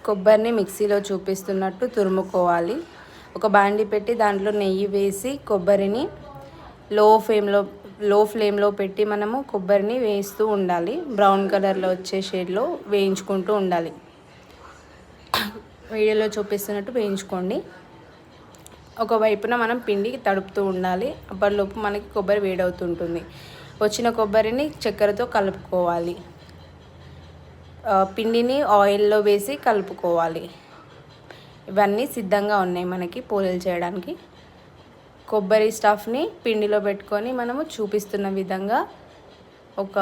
కొబ్బరిని మిక్సీలో చూపిస్తున్నట్టు తురుముకోవాలి. ఒక బాండి పెట్టి దాంట్లో నెయ్యి వేసి కొబ్బరిని లో ఫ్లేమ్లో పెట్టి మనము కొబ్బరిని వేస్తూ ఉండాలి. బ్రౌన్ కలర్లో వచ్చే షేడ్లో వేయించుకుంటూ ఉండాలి. వీడియోలో చూపిస్తున్నట్టు వేయించుకోండి. ఒకవైపున మనం పిండి తడుపుతూ ఉండాలి. అప్పటిలోపు మనకి కొబ్బరి వేడవుతుంటుంది. వచ్చిన కొబ్బరిని చక్కెరతో కలుపుకోవాలి. పిండిని ఆయిల్లో వేసి కలుపుకోవాలి. ఇవన్నీ సిద్ధంగా ఉన్నాయి మనకి పూరీలు చేయడానికి. కొబ్బరి స్టఫ్ని పిండిలో పెట్టుకొని మనము చూపిస్తున్న విధంగా ఒక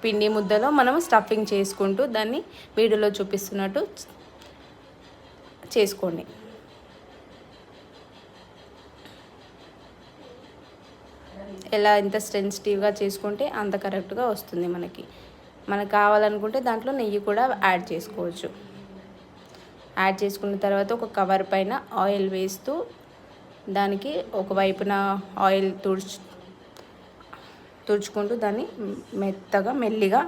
పిండి ముద్దలో మనము స్టఫింగ్ చేసుకుంటూ దాన్ని వీడియోలో చూపిస్తున్నట్టు చేసుకోండి. ఎంత సెన్సిటివ్గా చేసుకుంటే అంత కరెక్ట్గా వస్తుంది మనకు కావాలనుకుంటే దాంట్లో నెయ్యి కూడా యాడ్ చేసుకోవచ్చు. యాడ్ చేసుకున్న తర్వాత ఒక కవర్ పైన ఆయిల్ వేస్తూ దానికి ఒకవైపున ఆయిల్ తుడుచుకుంటూ దాన్ని మెల్లిగా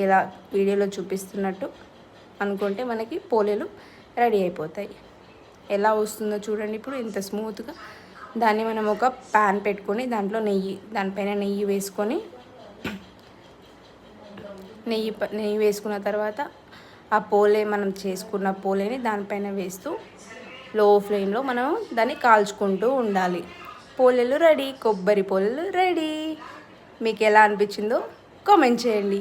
ఇలా వీడియోలో చూపిస్తున్నట్టు అనుకుంటే మనకి పోలేలు రెడీ అయిపోతాయి. ఎలా వస్తుందో చూడండి. ఇప్పుడు ఇంత స్మూత్గా దాన్ని మనం ఒక ప్యాన్ పెట్టుకొని దాంట్లో దానిపైన నెయ్యి వేసుకొని నెయ్యి వేసుకున్న తర్వాత ఆ మనం చేసుకున్న పోలేని దానిపైన వేస్తూ లో ఫ్లేమ్లో మనం దాన్ని కాల్చుకుంటూ ఉండాలి. పోలేలు రెడీ, కొబ్బరి పోలేలు రెడీ. మీకు ఎలా అనిపించిందో కామెంట్ చేయండి.